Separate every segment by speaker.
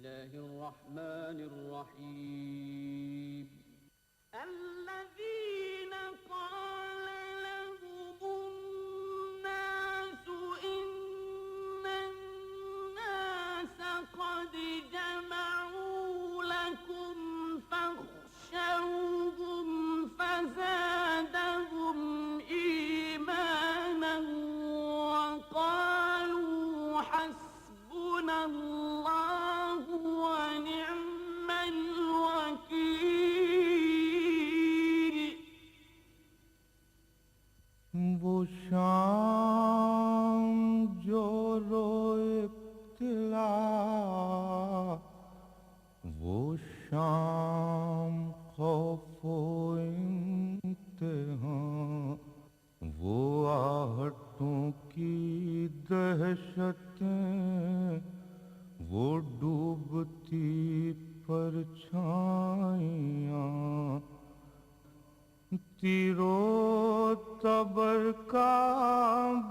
Speaker 1: الله الرحمن الرحيم
Speaker 2: الذين قال لهم الناس إن الناس قد جمعوا لكم فاخشوهم فزادهم إيمانا وقالوا حسبنا الله ونعم الوكيل.
Speaker 3: وہ شام جو روئے ابتلا، وہ شام خوف و امتحان، وہ آہٹوں کی دہشتیں، وہ ڈوبتی پرچھائیاں، تیرو تبر کا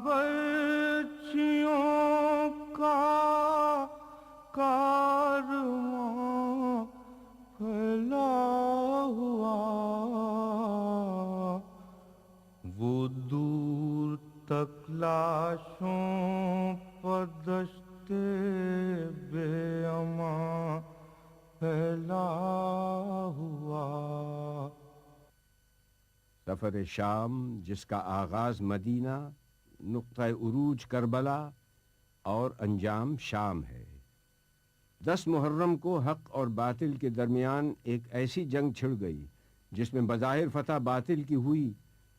Speaker 3: برچھیوں کا کارواں پھیلا ہوا، وہ دور تک لاشوں پر دشتے بے امان پھیلا ہوا۔
Speaker 4: سفر شام جس کا آغاز مدینہ، نقطہ عروج کربلا اور انجام شام ہے۔ 10 محرم کو حق اور باطل کے درمیان ایک ایسی جنگ چھڑ گئی جس میں بظاہر فتح باطل کی ہوئی،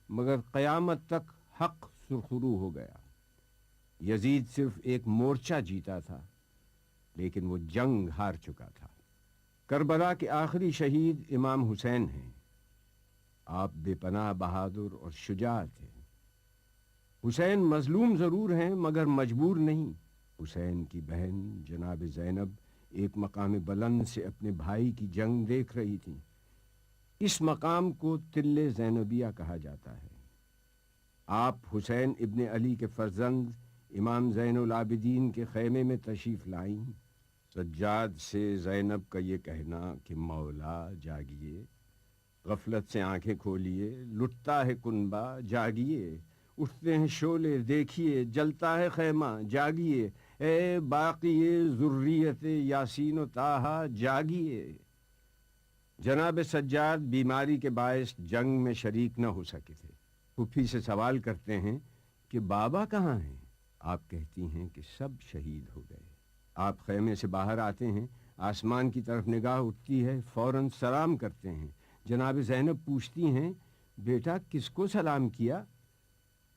Speaker 4: مگر قیامت تک حق سرخرو ہو گیا۔ یزید صرف ایک مورچہ جیتا تھا، لیکن وہ جنگ ہار چکا تھا۔ کربلا کے آخری شہید امام حسین ہیں۔ آپ بے پناہ بہادر اور شجاع تھے۔ حسین مظلوم ضرور ہیں مگر مجبور نہیں۔ حسین کی بہن جناب زینب ایک مقام بلند سے اپنے بھائی کی جنگ دیکھ رہی تھی۔ اس مقام کو تل زینبیہ کہا جاتا ہے۔ آپ حسین ابن علی کے فرزند امام زین العابدین کے خیمے میں تشریف لائیں۔ سجاد سے زینب کا یہ کہنا کہ مولا جاگیے، غفلت سے آنکھیں کھولیے، لٹتا ہے کنبہ جاگیے، اٹھتے ہیں شعلے دیکھیے، جلتا ہے خیمہ جاگیے، اے باقی ذریت یاسین و طٰہٰ جاگیے۔ جناب سجاد بیماری کے باعث جنگ میں شریک نہ ہو سکے تھے۔ پھپھی سے سوال کرتے ہیں کہ بابا کہاں ہیں؟ آپ کہتی ہیں کہ سب شہید ہو گئے۔ آپ خیمے سے باہر آتے ہیں، آسمان کی طرف نگاہ اٹھتی ہے، فوراً سلام کرتے ہیں۔ جناب زینب پوچھتی ہیں بیٹا کس کو سلام کیا؟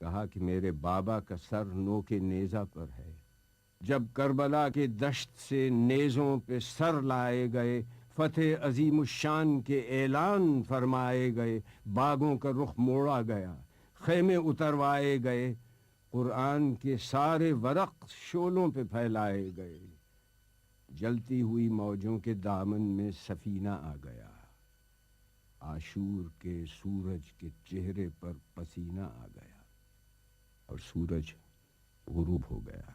Speaker 4: کہا کہ میرے بابا کا سر نوک نیزہ پر ہے۔ جب کربلا کے دشت سے نیزوں پہ سر لائے گئے، فتح عظیم الشان کے اعلان فرمائے گئے، باغوں کا رخ موڑا گیا، خیمے اتروائے گئے، قرآن کے سارے ورق شعلوں پہ پھیلائے گئے، جلتی ہوئی موجوں کے دامن میں سفینہ آ گیا، عاشور کے سورج کے چہرے پر پسینہ آ گیا، اور سورج غروب ہو گیا۔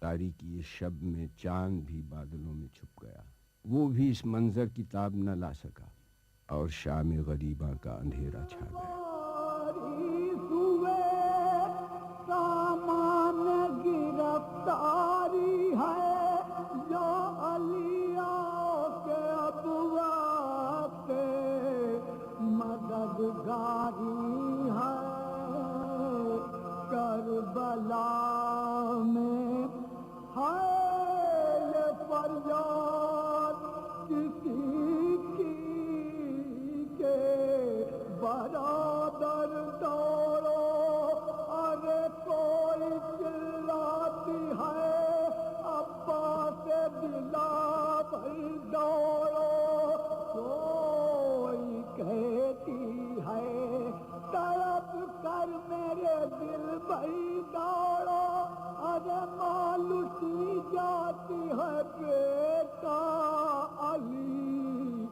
Speaker 4: تاریکی شب میں چاند بھی بادلوں میں چھپ گیا، وہ بھی اس منظر کی تاب نہ لا سکا، اور شام غریباں کا اندھیرا چھا گیا۔
Speaker 2: سامان گرفتاری ہے جو علیوں کے ابواب کے مددگاری ہے، کربلا میں ہے یہ فریاد کسی کی کہ برادر دوڑو، ارے کوئی چلاتی ہے عباس بلاول دوڑو، کوئی کہتی ہے طرف کر میرے دل بھائی دوڑو، ارے مالوسی جاتی ہے بیٹا علی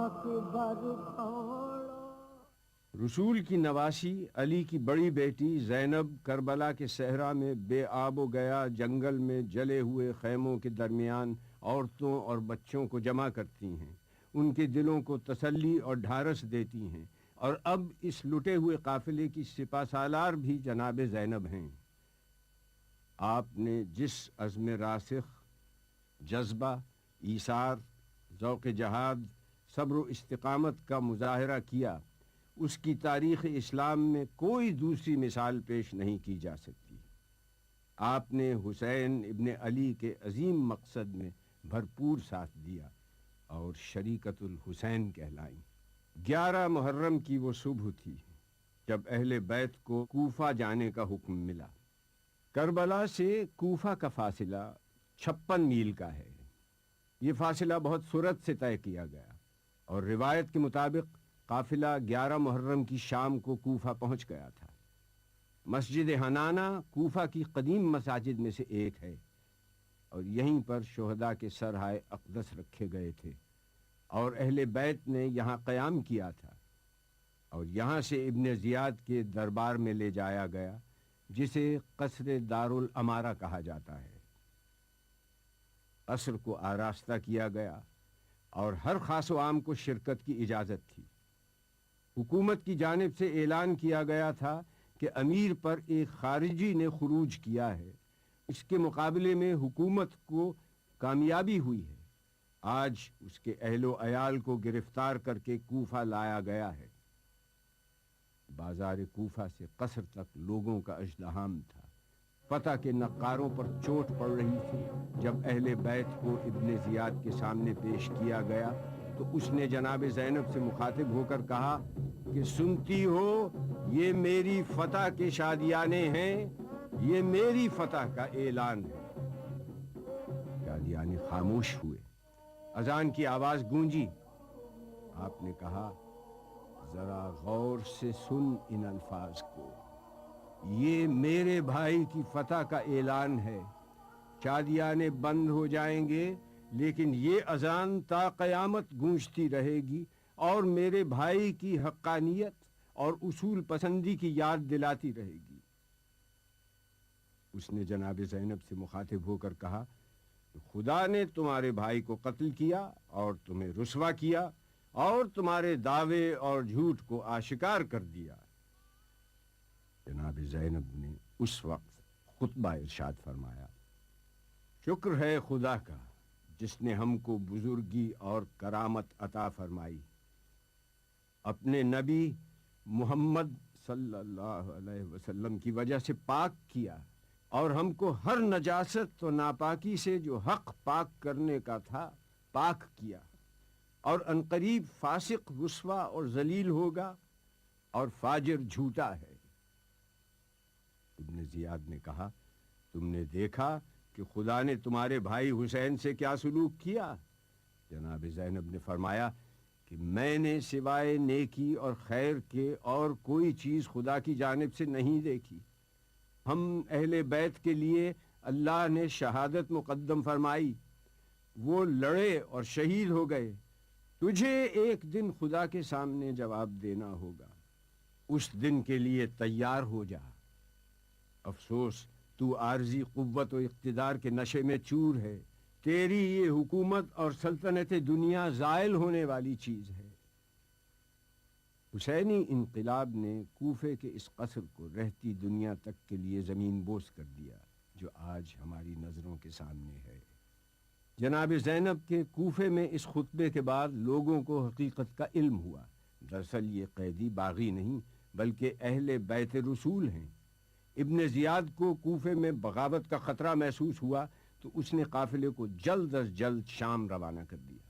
Speaker 2: اکبر دوڑو۔
Speaker 4: رسول کی نواسی علی کی بڑی بیٹی زینب کربلا کے صحرا میں بے آب و گیا جنگل میں جلے ہوئے خیموں کے درمیان عورتوں اور بچوں کو جمع کرتی ہیں، ان کے دلوں کو تسلی اور ڈھارس دیتی ہیں، اور اب اس لٹے ہوئے قافلے کی سپہ سالار بھی جناب زینب ہیں۔ آپ نے جس عزم راسخ، جذبہ، ایثار، ذوق جہاد، صبر و استقامت کا مظاہرہ کیا، اس کی تاریخ اسلام میں کوئی دوسری مثال پیش نہیں کی جا سکتی۔ آپ نے حسین ابن علی کے عظیم مقصد میں بھرپور ساتھ دیا اور شریکت الحسین کہلائیں۔ 11 محرم کی وہ صبح تھی جب اہل بیت کو کوفہ جانے کا حکم ملا۔ کربلا سے کوفہ کا فاصلہ 56 میل کا ہے۔ یہ فاصلہ بہت سرعت سے طے کیا گیا اور روایت کے مطابق قافلہ 11 محرم کی شام کو کوفہ پہنچ گیا تھا۔ مسجد حنانہ کوفہ کی قدیم مساجد میں سے ایک ہے، اور یہیں پر شہداء کے سرہائے اقدس رکھے گئے تھے، اور اہل بیت نے یہاں قیام کیا تھا، اور یہاں سے ابن زیاد کے دربار میں لے جایا گیا، جسے قصر دارالامارہ کہا جاتا ہے۔ قصر کو آراستہ کیا گیا اور ہر خاص و عام کو شرکت کی اجازت تھی۔ حکومت کی جانب سے اعلان کیا گیا تھا کہ امیر پر ایک خارجی نے خروج کیا ہے، اس کے مقابلے میں حکومت کو کامیابی ہوئی ہے۔ آج اس کے اہل و عیال کو گرفتار کر کے کوفہ لایا گیا ہے۔ بازار کوفہ سے قصر تک لوگوں کا ازدحام تھا۔ فتح کے نقاروں پر چوٹ پڑ رہی تھی۔ جب اہل بیت کو ابن زیاد کے سامنے پیش کیا گیا تو اس نے جناب زینب سے مخاطب ہو کر کہا کہ سنتی ہو، یہ میری فتح کے شادیانے ہیں، یہ میری فتح کا اعلان ہے۔ شادیانے خاموش ہوئے۔ اذان کی آواز گونجی۔ آپ نے کہا، ذرا غور سے سن ان الفاظ کو، یہ میرے بھائی کی فتح کا اعلان ہے۔ شادیانے بند ہو جائیں گے لیکن یہ اذان تا قیامت گونجتی رہے گی اور میرے بھائی کی حقانیت اور اصول پسندی کی یاد دلاتی رہے گی۔ اس نے جناب زینب سے مخاطب ہو کر کہا، خدا نے تمہارے بھائی کو قتل کیا اور تمہیں رسوا کیا اور تمہارے دعوے اور جھوٹ کو آشکار کر دیا۔ جناب زینب نے اس وقت خطبہ ارشاد فرمایا، شکر ہے خدا کا جس نے ہم کو بزرگی اور کرامت عطا فرمائی، اپنے نبی محمد صلی اللہ علیہ وسلم کی وجہ سے پاک کیا اور ہم کو ہر نجاست و ناپاکی سے جو حق پاک کرنے کا تھا پاک کیا، اور عنقریب فاسق رسوا اور ذلیل ہوگا اور فاجر جھوٹا ہے۔ ابن زیاد نے کہا، تم نے دیکھا کہ خدا نے تمہارے بھائی حسین سے کیا سلوک کیا؟ جناب زینب نے فرمایا کہ میں نے سوائے نیکی اور خیر کے اور کوئی چیز خدا کی جانب سے نہیں دیکھی۔ ہم اہل بیت کے لیے اللہ نے شہادت مقدم فرمائی، وہ لڑے اور شہید ہو گئے۔ تجھے ایک دن خدا کے سامنے جواب دینا ہوگا، اس دن کے لیے تیار ہو جا۔ افسوس تو عارضی قوت و اقتدار کے نشے میں چور ہے، تیری یہ حکومت اور سلطنت دنیا زائل ہونے والی چیز ہے۔ حسینی انقلاب نے کوفے کے اس قصر کو رہتی دنیا تک کے لیے زمین بوس کر دیا جو آج ہماری نظروں کے سامنے ہے۔ جناب زینب کے کوفے میں اس خطبے کے بعد لوگوں کو حقیقت کا علم ہوا۔ دراصل یہ قیدی باغی نہیں بلکہ اہل بیت رسول ہیں۔ ابن زیاد کو کوفے میں بغاوت کا خطرہ محسوس ہوا تو اس نے قافلے کو جلد از جلد شام روانہ کر دیا۔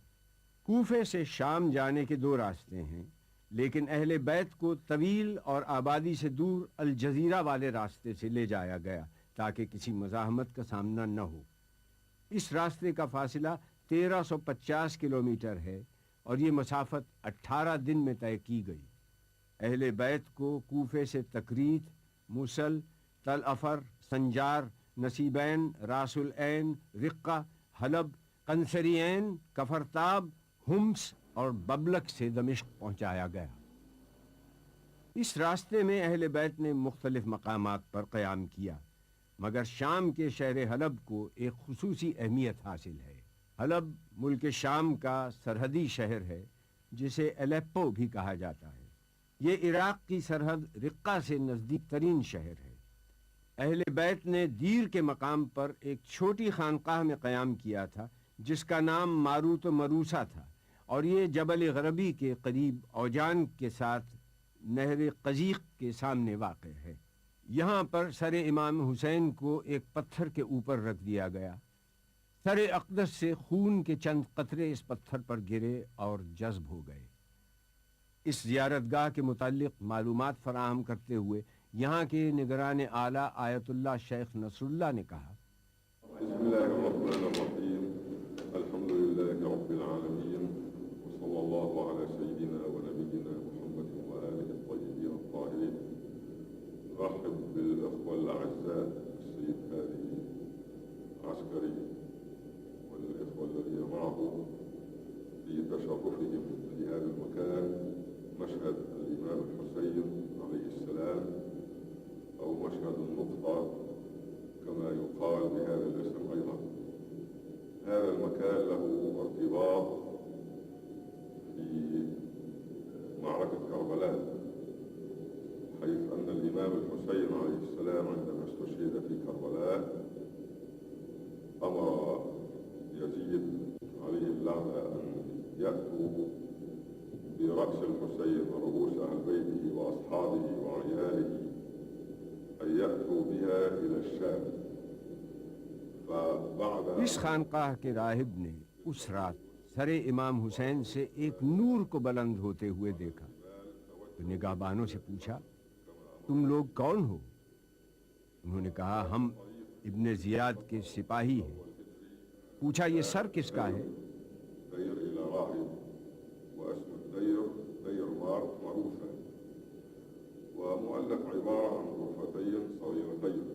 Speaker 4: کوفے سے شام جانے کے 2 راستے ہیں، لیکن اہل بیت کو طویل اور آبادی سے دور الجزیرہ والے راستے سے لے جایا گیا تاکہ کسی مزاحمت کا سامنا نہ ہو۔ اس راستے کا فاصلہ 1350 کلومیٹر ہے اور یہ مسافت 18 دن میں طے کی گئی۔ اہل بیت کو کوفے سے تکریت، موصل، تل افر، سنجار، نصیبین، راس العین، رقہ، حلب، قنصرین، کفرتاب، ہمس اور ببلک سے دمشق پہنچایا گیا۔ اس راستے میں اہل بیت نے مختلف مقامات پر قیام کیا، مگر شام کے شہر حلب کو ایک خصوصی اہمیت حاصل ہے۔ حلب ملک شام کا سرحدی شہر ہے جسے الیپو بھی کہا جاتا ہے۔ یہ عراق کی سرحد رقہ سے نزدیک ترین شہر ہے۔ اہل بیت نے دیر کے مقام پر ایک چھوٹی خانقاہ میں قیام کیا تھا جس کا نام ماروت و مروسا تھا، اور یہ جبل غربی کے قریب اوجان کے ساتھ نہر قزیق کے سامنے واقع ہے۔ یہاں پر سر امام حسین کو ایک پتھر کے اوپر رکھ دیا گیا۔ سر اقدس سے خون کے چند قطرے اس پتھر پر گرے اور جذب ہو گئے۔ اس زیارت گاہ کے متعلق معلومات فراہم کرتے ہوئے یہاں کے نگران اعلیٰ آیت اللہ شیخ نصر اللہ نے کہا:
Speaker 1: بسم اللہ الرحمن الرحیم، الحمد للہ رب العالمین، وصلی اللہ علی سیدنا و نبینا محمد و آلہ الطیبین الطاہرین۔ رحب بالاخوة الاعزاء السيد هادي عسكري والاخوة الذين معه في تشرفهم لهذا المكان، مشهد الامام الحسين عليه السلام، أو مشهد النقطة كما يقال بهذا الاسم أيضا. هذا المكان له ارتباط في معركة كربلاء، حيث أن الإمام الحسين عليه السلام عندما استشهد في كربلاء أمر يزيد عليه اللعنة أن يأتوا برأس الحسين ورؤوس أهل بيته وأصحابه وعياله أن يأتوا بها إلى الشام. فبعد
Speaker 4: اس خانقاہ کے راہب نے اس رات سر امام حسین سے ایک نور کو بلند ہوتے ہوئے دیکھا تو نگہبانوں سے پوچھا: تم لوگ کون ہو؟ انہوں نے کہا: ہم ابن زیاد کے سپاہی ہیں۔ پوچھا: یہ سر کس کا ہے؟
Speaker 1: دير إلى راهب، واسم الدير دير معروفة، ومؤلف عبارة عن غرفتين صغيرتين.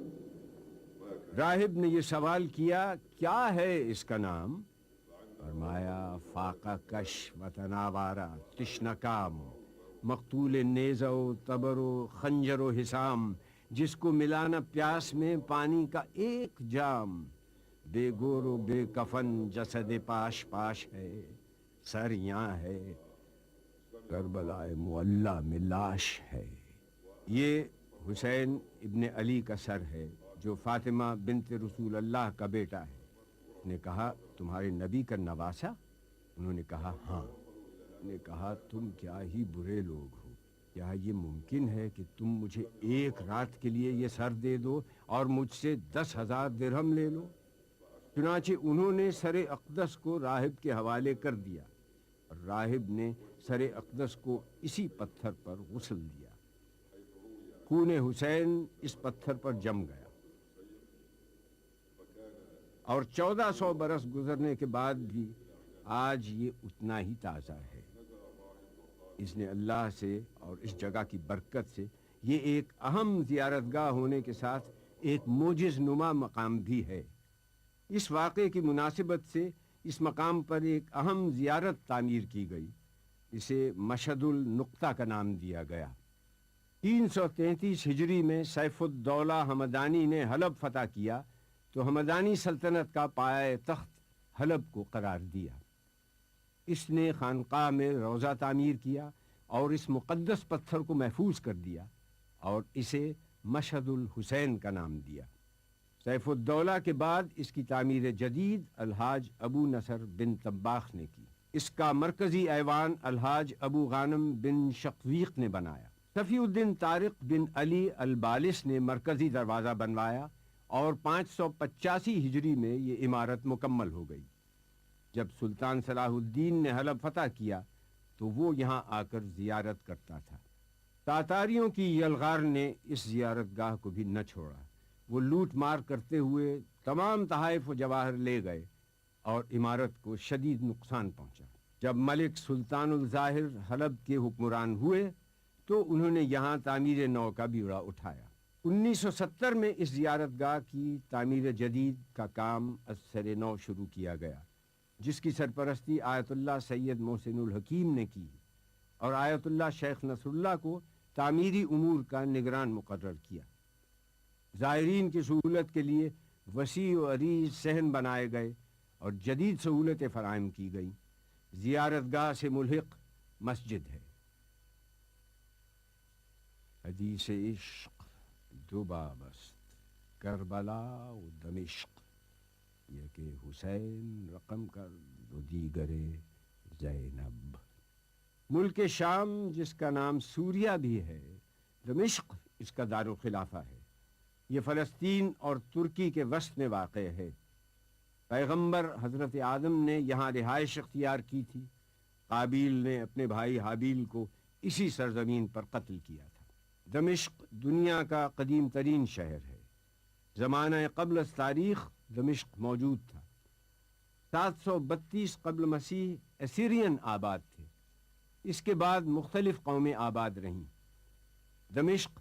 Speaker 4: راہب نے یہ سوال کیا: کیا ہے اس کا نام؟ فرمایا: فاقہ کش و تناوارہ تشنکام، مقتول نیزہ و تبر و خنجر و حسام، جس کو ملانا پیاس میں پانی کا ایک جام، بے گور و بے کفن جسد پاش پاش ہے، سر یہاں ہے، کربلا معلی میں لاش ہے۔ یہ حسین ابن علی کا سر ہے جو فاطمہ بنت رسول اللہ کا بیٹا ہے۔ اس نے کہا: تمہارے نبی کا نواسا؟ انہوں نے کہا: ہاں۔ نے کہا: تم کیا ہی برے لوگ ہو، کیا یہ ممکن ہے کہ تم مجھے ایک رات کے لیے یہ سر دے دو اور مجھ سے 10,000 درہم لے لو؟ چنانچہ انہوں نے سر اقدس کو راہب کے حوالے کر دیا، اور راہب نے سر اقدس کو اسی پتھر پر غسل دیا۔ خون حسین اس پتھر پر جم گیا، اور 1400 برس گزرنے کے بعد بھی آج یہ اتنا ہی تازہ ہے۔ اس نے اللہ سے اور اس جگہ کی برکت سے یہ ایک اہم زیارت گاہ ہونے کے ساتھ ایک معجز نما مقام بھی ہے۔ اس واقعے کی مناسبت سے اس مقام پر ایک اہم زیارت تعمیر کی گئی، اسے مشہد النقطہ کا نام دیا گیا۔ 333 ہجری میں سیف الدولہ ہمدانی نے حلب فتح کیا تو ہمدانی سلطنت کا پایہ تخت حلب کو قرار دیا۔ اس نے خانقاہ میں روضہ تعمیر کیا اور اس مقدس پتھر کو محفوظ کر دیا اور اسے مشہد الحسین کا نام دیا۔ سیف الدولہ کے بعد اس کی تعمیر جدید الحاج ابو نصر بن طباخ نے کی۔ اس کا مرکزی ایوان الحاج ابو غانم بن شقویق نے بنایا۔ صفی الدین طارق بن علی البالس نے مرکزی دروازہ بنوایا اور 585 ہجری میں یہ عمارت مکمل ہو گئی۔ جب سلطان صلاح الدین نے حلب فتح کیا تو وہ یہاں آ کر زیارت کرتا تھا۔ تاتاریوں کی یلغار نے اس زیارت گاہ کو بھی نہ چھوڑا۔ وہ لوٹ مار کرتے ہوئے تمام تحائف و جواہر لے گئے اور عمارت کو شدید نقصان پہنچا۔ جب ملک سلطان الظاہر حلب کے حکمران ہوئے تو انہوں نے یہاں تعمیر نو کا بیڑا اٹھایا۔ 1970 میں اس زیارت گاہ کی تعمیر جدید کا کام از سر نو شروع کیا گیا، جس کی سرپرستی آیت اللہ سید محسن الحکیم نے کی، اور آیت اللہ شیخ نصر اللہ کو تعمیری امور کا نگران مقرر کیا۔ زائرین کی سہولت کے لیے وسیع و عریض صحن بنائے گئے اور جدید سہولتیں فراہم کی گئیں۔ زیارت گاہ سے ملحق مسجد ہے۔ حدیث عشق دو باب است، کربلا و دمشق، یک حسین رقم کر و دیگر زینب۔ ملک شام جس کا نام سوریہ بھی ہے، دمشق اس کا دارالخلافہ ہے۔ یہ فلسطین اور ترکی کے وسط میں واقع ہے۔ پیغمبر حضرت آدم نے یہاں رہائش اختیار کی تھی۔ قابیل نے اپنے بھائی حابیل کو اسی سرزمین پر قتل کیا تھا۔ دمشق دنیا کا قدیم ترین شہر ہے۔ زمانہ قبل از تاریخ دمشق موجود تھا۔ 732 قبل مسیح اسیرین آباد تھے۔ اس کے بعد مختلف قومیں آباد رہیں۔ دمشق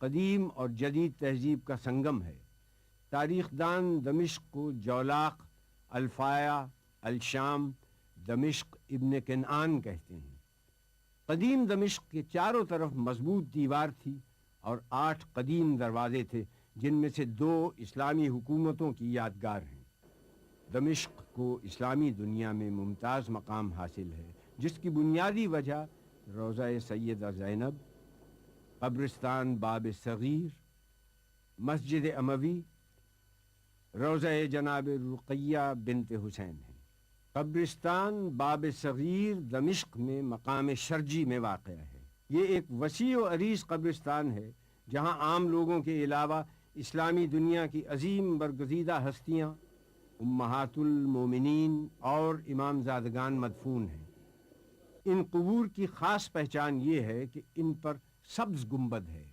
Speaker 4: قدیم اور جدید تہذیب کا سنگم ہے۔ تاریخ دان دمشق کو جولاق، الفایا، الشام، دمشق ابن کنعان کہتے ہیں۔ قدیم دمشق کے چاروں طرف مضبوط دیوار تھی اور 8 قدیم دروازے تھے، جن میں سے 2 اسلامی حکومتوں کی یادگار ہیں۔ دمشق کو اسلامی دنیا میں ممتاز مقام حاصل ہے، جس کی بنیادی وجہ روضہ سیدہ زینب، قبرستان باب صغیر، مسجد اموی، روضہ جناب رقیہ بنت حسین ہے۔ قبرستان باب صغیر دمشق میں مقام شرجی میں واقع ہے۔ یہ ایک وسیع و عریض قبرستان ہے جہاں عام لوگوں کے علاوہ اسلامی دنیا کی عظیم برگزیدہ ہستیاں، امہات المومنین اور امام زادگان مدفون ہیں۔ ان قبور کی خاص پہچان یہ ہے کہ ان پر سبز گنبد ہے۔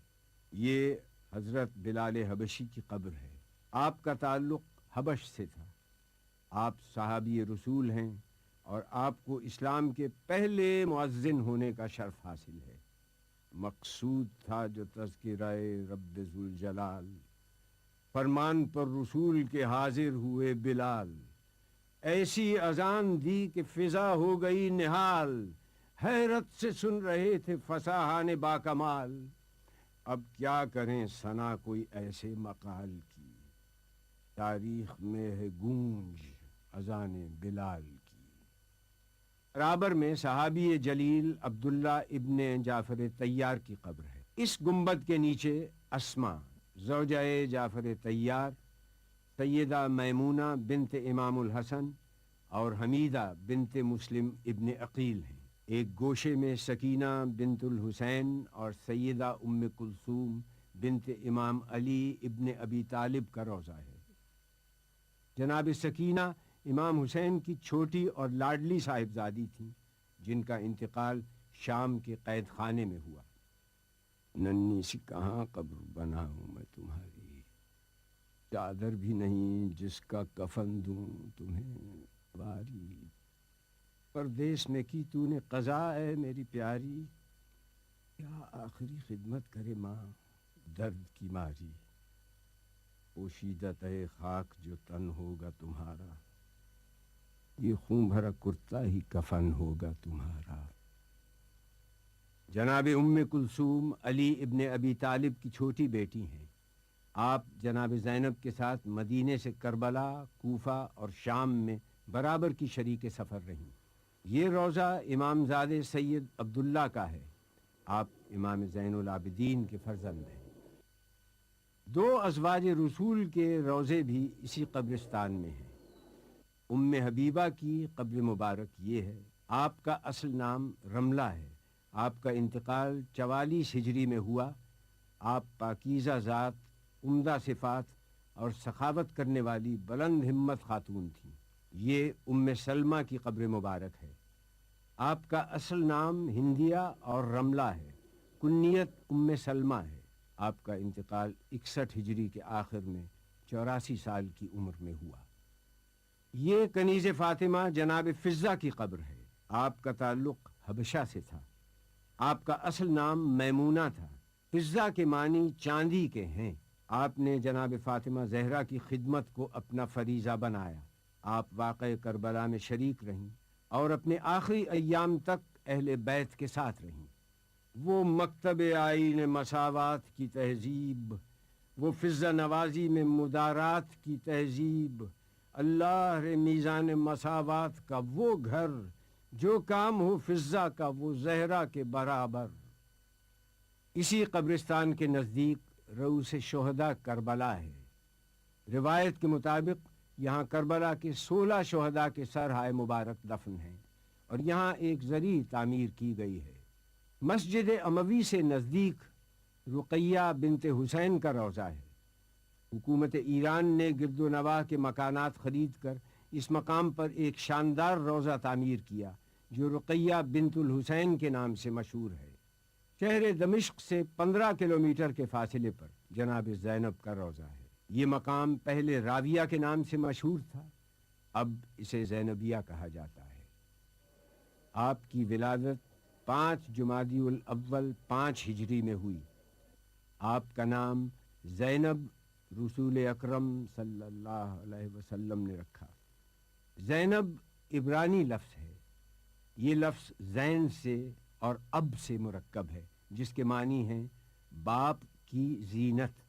Speaker 4: یہ حضرت بلال حبشی کی قبر ہے۔ آپ کا تعلق حبش سے تھا۔ آپ صحابی رسول ہیں اور آپ کو اسلام کے پہلے مؤذن ہونے کا شرف حاصل ہے۔ مقصود تھا جو تذکرہ رب ذوالجلال، فرمان پر رسول کے حاضر ہوئے بلال، ایسی اذان دی کہ فضا ہو گئی نہال، حیرت سے سن رہے تھے فصاحان با کمال، اب کیا کریں ثنا کوئی ایسے مقال کی، تاریخ میں ہے گونج اذان بلال کی۔ رابر میں صحابی جلیل عبداللہ ابن جعفر طیار کی قبر ہے۔ اس گنبد کے نیچے اسما زوجہ جعفر طیار، سیدہ میمونہ بنت امام الحسن اور حمیدہ بنت مسلم ابن عقیل ہیں۔ ایک گوشے میں سکینہ بنت الحسین اور سیدہ ام کلثوم بنت امام علی ابن ابی طالب کا روضہ ہے۔ جناب سکینہ امام حسین کی چھوٹی اور لاڈلی صاحبزادی تھیں، جن کا انتقال شام کے قید خانے میں ہوا۔ ننھی سی کہاں قبر بناؤں میں تمہاری، چادر بھی نہیں جس کا کفن دوں تمہیں واری، پردیس میں کی تو نے قضا ہے میری پیاری، کیا آخری خدمت کرے ماں درد کی ماری، پوشیدہ تہ خاک جو تن ہوگا تمہارا، یہ خون بھرا کرتا ہی کفن ہوگا تمہارا۔ جناب ام کلثوم علی ابن ابی طالب کی چھوٹی بیٹی ہیں۔ آپ جناب زینب کے ساتھ مدینے سے کربلا، کوفہ اور شام میں برابر کی شریک سفر رہیں۔ یہ روضہ امام زادہ سید عبداللہ کا ہے۔ آپ امام زین العابدین کے فرزند ہیں۔ 2 ازواج رسول کے روضے بھی اسی قبرستان میں ہیں۔ ام حبیبہ کی قبر مبارک یہ ہے۔ آپ کا اصل نام رملہ ہے۔ آپ کا انتقال 44 ہجری میں ہوا۔ آپ پاکیزہ ذات، عمدہ صفات اور سخاوت کرنے والی بلند ہمت خاتون تھیں۔ یہ ام سلمہ کی قبر مبارک ہے۔ آپ کا اصل نام ہندیہ اور رملہ ہے، کنیت ام سلمہ ہے۔ آپ کا انتقال 61 ہجری کے آخر میں 84 سال کی عمر میں ہوا۔ یہ کنیز فاطمہ جناب فضہ کی قبر ہے۔ آپ کا تعلق حبشہ سے تھا۔ آپ کا اصل نام میمونہ تھا۔ فضہ کے معنی چاندی کے ہیں۔ آپ نے جناب فاطمہ زہرا کی خدمت کو اپنا فریضہ بنایا۔ آپ واقع کربلا میں شریک رہیں اور اپنے آخری ایام تک اہل بیت کے ساتھ رہیں۔ وہ مکتب آئین مساوات کی تہذیب، وہ فضہ نوازی میں مدارات کی تہذیب، اللہ رے میزان مساوات کا وہ گھر جو کام ہو فضہ کا وہ زہرا کے برابر۔ اسی قبرستان کے نزدیک رؤوس شہداء کربلا ہے۔ روایت کے مطابق یہاں کربلا کے 16 شہداء کے سرہائے مبارک دفن ہیں اور یہاں ایک زرعی تعمیر کی گئی ہے۔ مسجد اموی سے نزدیک رقیہ بنت حسین کا روضہ ہے۔ حکومت ایران نے گرد و نواح کے مکانات خرید کر اس مقام پر ایک شاندار روضہ تعمیر کیا جو رقیہ بنت الحسین کے نام سے مشہور ہے۔ شہر دمشق سے 15 کلومیٹر کے فاصلے پر جناب زینب کا روضہ ہے۔ یہ مقام پہلے راویہ کے نام سے مشہور تھا، اب اسے زینبیہ کہا جاتا ہے۔ آپ کی ولادت 5 جمادی الاول 5 ہجری میں ہوئی۔ آپ کا نام زینب رسول اکرم صلی اللہ علیہ وسلم نے رکھا۔ زینب عبرانی لفظ ہے۔ یہ لفظ زین سے اور اب سے مرکب ہے جس کے معنی ہیں باپ کی زینت۔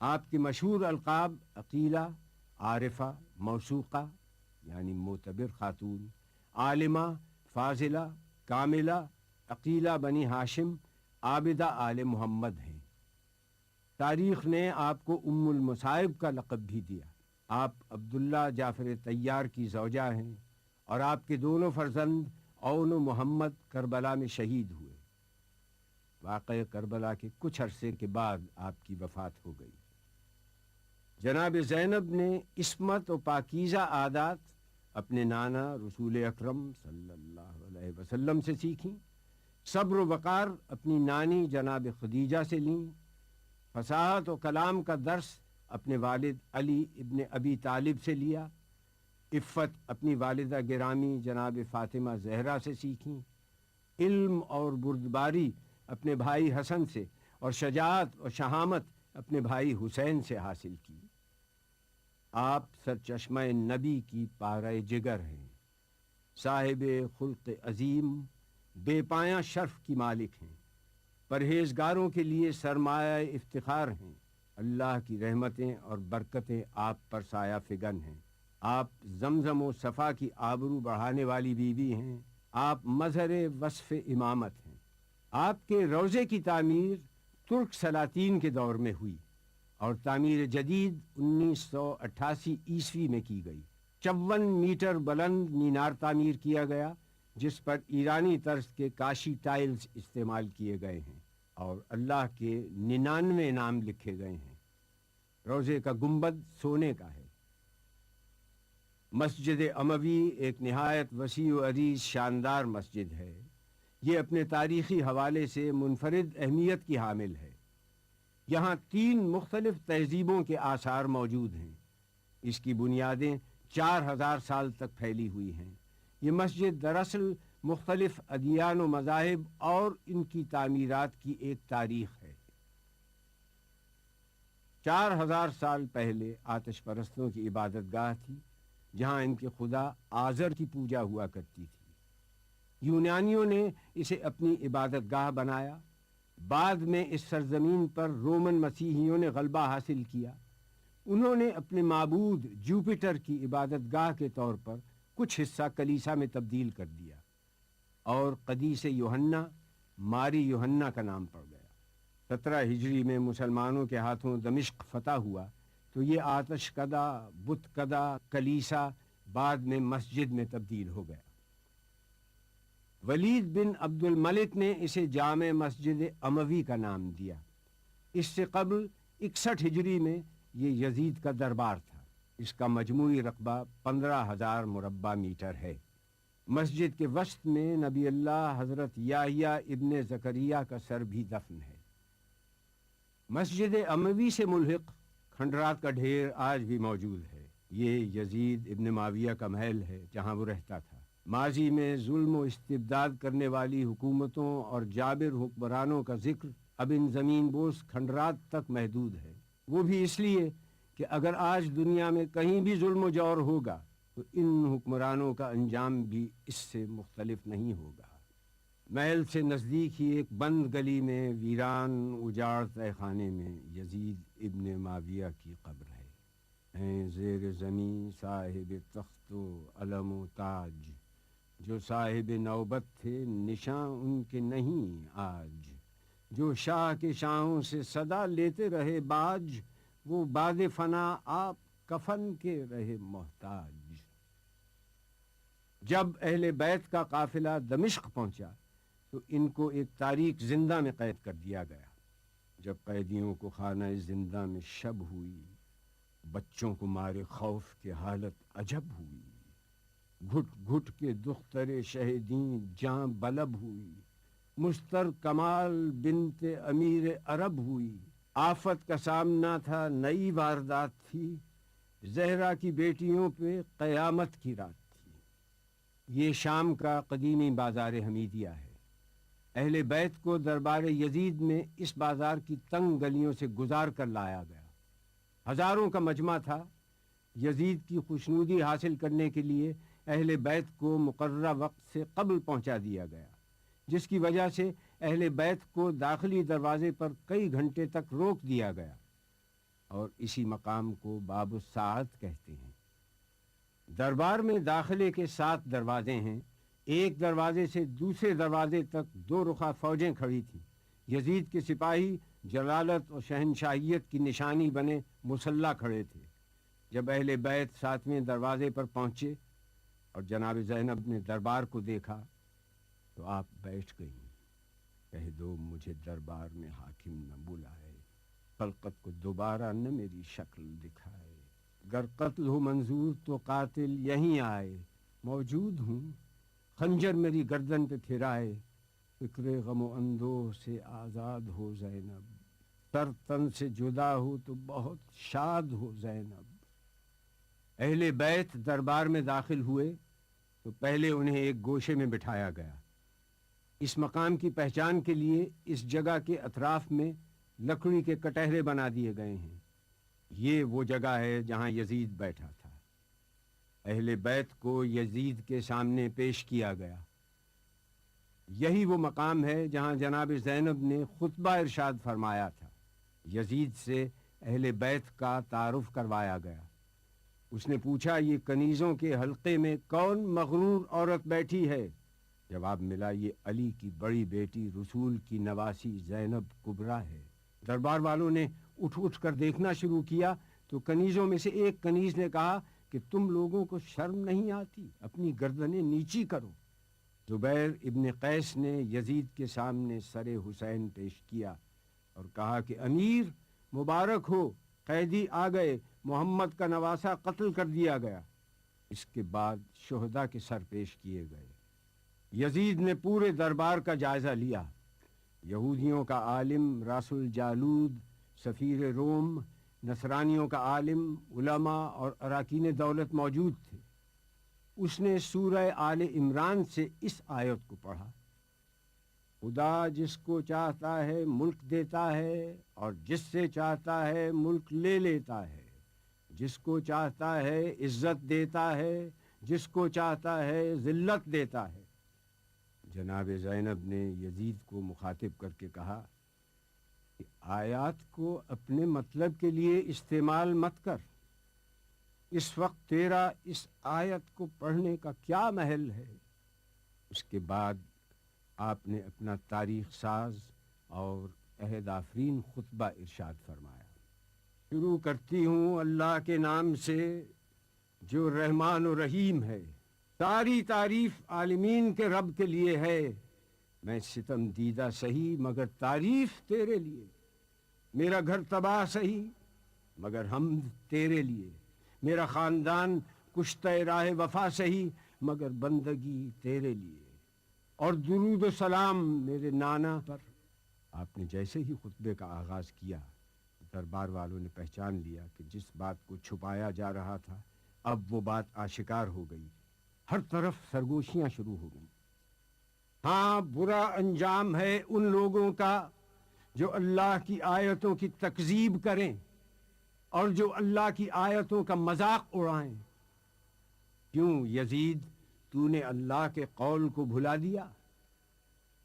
Speaker 4: آپ کے مشہور القاب عقیلہ، عارفہ، موثوقہ یعنی معتبر خاتون، عالمہ، فاضلہ، کاملہ، عقیلہ بنی ہاشم، عابدہ آل محمد ہیں۔ تاریخ نے آپ کو ام المصائب کا لقب بھی دیا۔ آپ عبداللہ جعفر طیار کی زوجہ ہیں اور آپ کے دونوں فرزند اون و محمد کربلا میں شہید ہوئے۔ واقعہ کربلا کے کچھ عرصے کے بعد آپ کی وفات ہو گئی۔ جناب زینب نے عصمت و پاکیزہ عادات اپنے نانا رسول اکرم صلی اللہ علیہ وسلم سے سیکھیں، صبر و وقار اپنی نانی جناب خدیجہ سے لیں، فصاحت و کلام کا درس اپنے والد علی ابن ابی طالب سے لیا، عفت اپنی والدہ گرامی جناب فاطمہ زہرا سے سیکھیں، علم اور بردباری اپنے بھائی حسن سے اور شجاعت اور شہامت اپنے بھائی حسین سے حاصل کی۔ آپ سرچشمہ نبی کی پارہ جگر ہیں، صاحب خلق عظیم، بے پایاں شرف کی مالک ہیں، پرہیزگاروں کے لیے سرمایہ افتخار ہیں۔ اللہ کی رحمتیں اور برکتیں آپ پر سایہ فگن ہیں۔ آپ زمزم و صفا کی آبرو بڑھانے والی بیوی ہیں۔ آپ مظہر وصف امامت ہیں۔ آپ کے روضے کی تعمیر ترک سلاطین کے دور میں ہوئی اور تعمیر جدید 1988 عیسوی میں کی گئی۔ 54 میٹر بلند مینار تعمیر کیا گیا جس پر ایرانی طرز کے کاشی ٹائلز استعمال کیے گئے ہیں اور اللہ کے 99 نام لکھے گئے ہیں۔ روضے کا گنبد سونے کا ہے۔ مسجد اموی ایک نہایت وسیع و عریض شاندار مسجد ہے۔ یہ اپنے تاریخی حوالے سے منفرد اہمیت کی حامل ہے۔ یہاں 3 مختلف تہذیبوں کے آثار موجود ہیں۔ اس کی بنیادیں 4000 سال تک پھیلی ہوئی ہیں۔ یہ مسجد دراصل مختلف ادیان و مذاہب اور ان کی تعمیرات کی ایک تاریخ ہے۔ 4000 سال پہلے آتش پرستوں کی عبادت گاہ تھی جہاں ان کے خدا آزر کی پوجا ہوا کرتی تھی۔ یونانیوں نے اسے اپنی عبادت گاہ بنایا۔ بعد میں اس سرزمین پر رومن مسیحیوں نے غلبہ حاصل کیا۔ انہوں نے اپنے معبود جوپیٹر کی عبادت گاہ کے طور پر کچھ حصہ کلیسا میں تبدیل کر دیا اور قدیس یوحنا ماری یوحنا کا نام پڑ گیا۔ 17 ہجری میں مسلمانوں کے ہاتھوں دمشق فتح ہوا تو یہ آتش کدہ، بت کدہ کلیسا بعد میں مسجد میں تبدیل ہو گیا۔ ولید بن عبد الملک نے اسے جامع مسجد اموی کا نام دیا۔ اس سے قبل 61 ہجری میں یہ یزید کا دربار تھا۔ اس کا مجموعی رقبہ 15000 مربع میٹر ہے۔ مسجد کے وسط میں نبی اللہ حضرت یحییٰ ابن زکریا کا سر بھی دفن ہے۔ مسجد اموی سے ملحق کھنڈرات کا ڈھیر آج بھی موجود ہے۔ یہ یزید ابن معاویہ کا محل ہے جہاں وہ رہتا تھا۔ ماضی میں ظلم و استبداد کرنے والی حکومتوں اور جابر حکمرانوں کا ذکر اب ان زمین بوس کھنڈرات تک محدود ہے۔ وہ بھی اس لیے کہ اگر آج دنیا میں کہیں بھی ظلم و جور ہوگا تو ان حکمرانوں کا انجام بھی اس سے مختلف نہیں ہوگا۔ محل سے نزدیک ہی ایک بند گلی میں ویران اجاڑ تہہ خانے میں یزید ابن معاویہ کی قبر ہے۔ ہیں زیر زمین صاحب تخت و علم و تاج، جو صاحب نوبت تھے نشاں ان کے نہیں آج، جو شاہ کے شاہوں سے صدا لیتے رہے باج، وہ باد فنا آپ کفن کے رہے محتاج۔ جب اہل بیت کا قافلہ دمشق پہنچا تو ان کو ایک تاریک زندہ میں قید کر دیا گیا۔ جب قیدیوں کو خانہ زندہ میں شب ہوئی، بچوں کو مارے خوف کے حالت عجب ہوئی، گھٹ گھٹ کے دختر شہدیں جاں بلب ہوئی، مستر کمال بنت امیر عرب ہوئی، آفت کا سامنا تھا نئی واردات تھی، زہرا کی بیٹیوں پہ قیامت کی رات تھی۔ یہ شام کا قدیمی بازار حمیدیہ ہے۔ اہل بیت کو دربار یزید میں اس بازار کی تنگ گلیوں سے گزار کر لایا گیا۔ ہزاروں کا مجمع تھا۔ یزید کی خوشنودی حاصل کرنے کے لیے اہل بیت کو مقررہ وقت سے قبل پہنچا دیا گیا، جس کی وجہ سے اہل بیت کو داخلی دروازے پر کئی گھنٹے تک روک دیا گیا، اور اسی مقام کو باب الساعت کہتے ہیں۔ دربار میں داخلے کے 7 دروازے ہیں۔ ایک دروازے سے دوسرے دروازے تک 2 رخا فوجیں کھڑی تھیں۔ یزید کے سپاہی جلالت اور شہنشاہیت کی نشانی بنے مسلح کھڑے تھے۔ جب اہل بیت 7ویں دروازے پر پہنچے اور جناب زینب نے دربار کو دیکھا تو آپ بیٹھ گئیں۔ کہہ دو مجھے دربار میں حاکم نہ بلائے، خلقت کو دوبارہ نہ میری شکل دکھائے، گر قتل ہو منظور تو قاتل یہیں آئے، موجود ہوں خنجر میری گردن پہ پھرائے، فکر غم و اندوہ سے آزاد ہو زینب، سر تن سے جدا ہو تو بہت شاد ہو زینب۔ اہل بیت دربار میں داخل ہوئے تو پہلے انہیں ایک گوشے میں بٹھایا گیا۔ اس مقام کی پہچان کے لیے اس جگہ کے اطراف میں لکڑی کے کٹہرے بنا دیے گئے ہیں۔ یہ وہ جگہ ہے جہاں یزید بیٹھا تھا۔ اہل بیت کو یزید کے سامنے پیش کیا گیا۔ یہی وہ مقام ہے جہاں جناب زینب نے خطبہ ارشاد فرمایا تھا۔ یزید سے اہل بیت کا تعارف کروایا گیا۔ اس نے پوچھا، یہ کنیزوں کے حلقے میں کون مغرور عورت بیٹھی ہے؟ جواب ملا، یہ علی کی بڑی بیٹی رسول کی نواسی زینب کبریٰ ہے۔ دربار والوں نے اٹھ اٹھ کر دیکھنا شروع کیا تو کنیزوں میں سے ایک کنیز نے کہا کہ تم لوگوں کو شرم نہیں آتی؟ اپنی گردنیں نیچی کرو۔ زبیر ابن قیس نے یزید کے سامنے سر حسین پیش کیا اور کہا کہ امیر مبارک ہو، قیدی آ گئے، محمد کا نواسہ قتل کر دیا گیا۔ اس کے بعد شہداء کے سر پیش کیے گئے۔ یزید نے پورے دربار کا جائزہ لیا۔ یہودیوں کا عالم راس الجالود سفیر روم، نصرانیوں کا عالم، علماء اور اراکین دولت موجود تھے۔ اس نے سورہ آل عمران سے اس آیت کو پڑھا، خدا جس کو چاہتا ہے ملک دیتا ہے اور جس سے چاہتا ہے ملک لے لیتا ہے، جس کو چاہتا ہے عزت دیتا ہے، جس کو چاہتا ہے ذلت دیتا ہے۔ جناب زینب نے یزید کو مخاطب کر کے کہا کہ آیات کو اپنے مطلب کے لیے استعمال مت کر، اس وقت تیرا اس آیت کو پڑھنے کا کیا محل ہے؟ اس کے بعد آپ نے اپنا تاریخ ساز اور عہد آفرین خطبہ ارشاد فرمایا۔ شروع کرتی ہوں اللہ کے نام سے جو رحمان و رحیم ہے۔ ساری تعریف عالمین کے رب کے لیے ہے۔ میں ستم دیدہ سہی مگر تعریف تیرے لیے، میرا گھر تباہ سہی مگر حمد تیرے لیے، میرا خاندان کشتہ راہ وفا سہی مگر بندگی تیرے لیے، اور درود و سلام میرے نانا پر۔ آپ نے جیسے ہی خطبے کا آغاز کیا، دربار والوں نے پہچان لیا کہ جس بات کو چھپایا جا رہا تھا اب وہ بات آشکار ہو گئی۔ ہر طرف سرگوشیاں شروع ہو گئیں۔ ہاں، برا انجام ہے ان لوگوں کا جو اللہ کی آیتوں کی تکذیب کریں اور جو اللہ کی آیتوں کا مذاق اڑائیں۔ کیوں یزید، تو نے اللہ کے قول کو بھلا دیا؟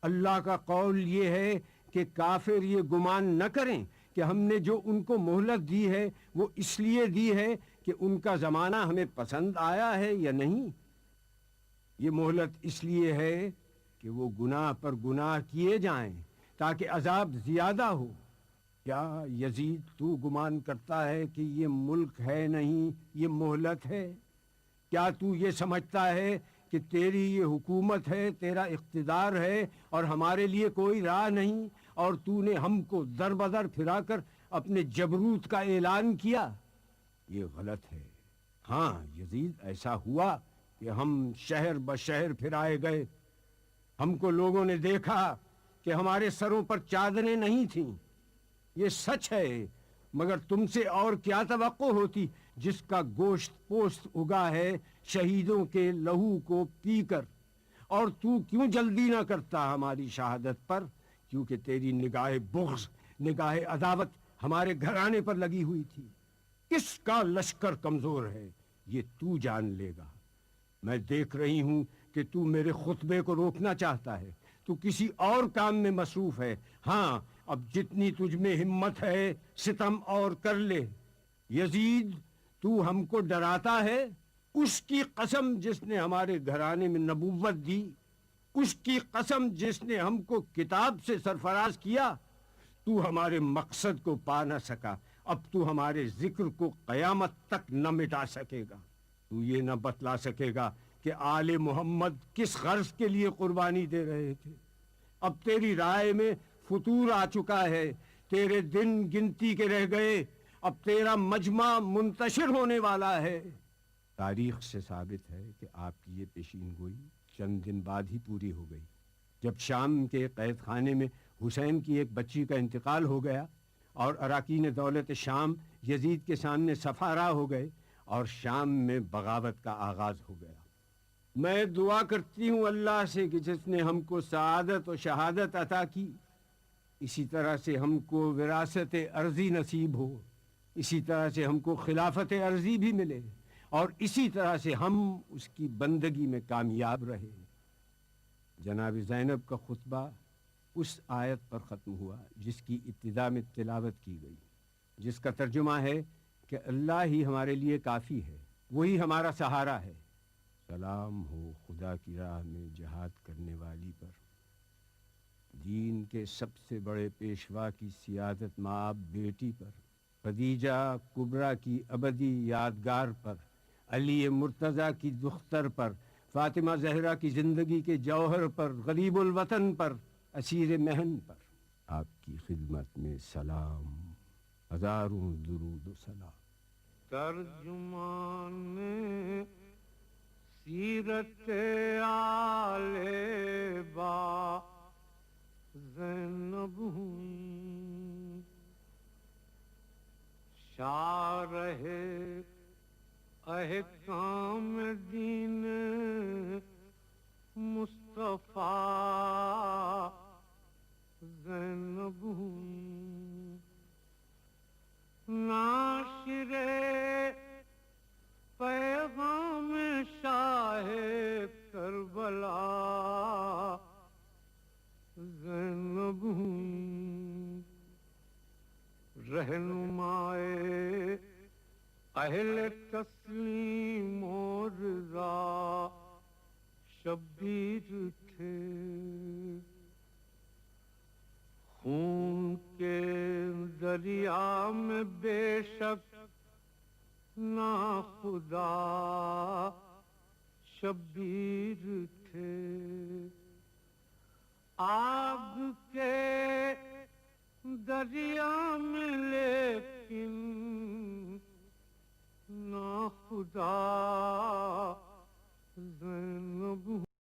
Speaker 4: اللہ کا قول یہ ہے کہ کافر یہ گمان نہ کریں کہ ہم نے جو ان کو مہلت دی ہے وہ اس لیے دی ہے کہ ان کا زمانہ ہمیں پسند آیا ہے یا نہیں؟ یہ مہلت اس لیے ہے کہ وہ گناہ پر گناہ کیے جائیں تاکہ عذاب زیادہ ہو۔ کیا یزید تو گمان کرتا ہے کہ یہ ملک ہے نہیں، یہ مہلت ہے؟ کیا تو یہ سمجھتا ہے کہ تیری یہ حکومت ہے، تیرا اقتدار ہے اور ہمارے لیے کوئی راہ نہیں، اور تو نے ہم کو در بدر پھرا کر اپنے جبروت کا اعلان کیا؟ یہ غلط ہے۔ ہاں یزید، ایسا ہوا کہ ہم شہر بشہر پھرائے گئے، ہم کو لوگوں نے دیکھا کہ ہمارے سروں پر چادریں نہیں تھیں، یہ سچ ہے، مگر تم سے اور کیا توقع ہوتی جس کا گوشت پوست اگا ہے شہیدوں کے لہو کو پی کر؟ اور تو کیوں جلدی نہ کرتا ہماری شہادت پر؟ کیونکہ تیری نگاہ بغض، نگاہ عداوت ہمارے گھرانے پر لگی ہوئی تھی۔ کس کا لشکر کمزور ہے یہ تو جان لے گا۔ میں دیکھ رہی ہوں کہ تو میرے خطبے کو روکنا چاہتا ہے، تو کسی اور کام میں مصروف ہے۔ ہاں، اب جتنی تجھ میں ہمت ہے ستم اور کر لے۔ یزید، تو ہم کو ڈراتا ہے؟ اس کی قسم جس نے ہمارے گھرانے میں نبوت دی، اس کی قسم جس نے ہم کو کتاب سے سرفراز کیا، تو ہمارے مقصد کو پا نہ سکا، اب تو ہمارے ذکر کو قیامت تک نہ مٹا سکے گا۔ تو یہ نہ بتلا سکے گا کہ آل محمد کس غرض کے لیے قربانی دے رہے تھے۔ اب تیری رائے میں فتور آ چکا ہے، تیرے دن گنتی کے رہ گئے، اب تیرا مجمع منتشر ہونے والا ہے۔ تاریخ سے ثابت ہے کہ آپ کی یہ پیشین گوئی چند دن بعد ہی پوری ہو گئی، جب شام کے قید خانے میں حسین کی ایک بچی کا انتقال ہو گیا اور اراکین دولت شام یزید کے سامنے صفارا ہو گئے اور شام میں بغاوت کا آغاز ہو گیا۔ میں دعا کرتی ہوں اللہ سے کہ جس نے ہم کو سعادت و شہادت عطا کی، اسی طرح سے ہم کو وراثت ارضی نصیب ہو، اسی طرح سے ہم کو خلافت ارضی بھی ملے، اور اسی طرح سے ہم اس کی بندگی میں کامیاب رہے۔ جناب زینب کا خطبہ اس آیت پر ختم ہوا جس کی ابتدا میں تلاوت کی گئی، جس کا ترجمہ ہے کہ اللہ ہی ہمارے لیے کافی ہے، وہی ہمارا سہارا ہے۔ سلام ہو خدا کی راہ میں جہاد کرنے والی پر، دین کے سب سے بڑے پیشوا کی سیادت مآب بیٹی پر، خدیجہ کبریٰ کی ابدی یادگار پر، علی مرتضیٰ کی دختر پر، فاطمہ زہرا کی زندگی کے جوہر پر، غریب الوطن پر، اسیر محن پر۔ آپ کی خدمت میں سلام، ہزاروں درود و سلام۔
Speaker 3: ترجمان سیرت آل با زینب ہوں، شارح احکام دین مصطفیٰ زینب ہوں، ناشر پیغام شاہ کربلا زینب ہوں، رہنمائے اہل تسلیم و رضا شبیر تھے، خون کے دریا میں بے شک ناخدا شبیر تھے، آگ کے دریا میں لیکن ناخدا زینب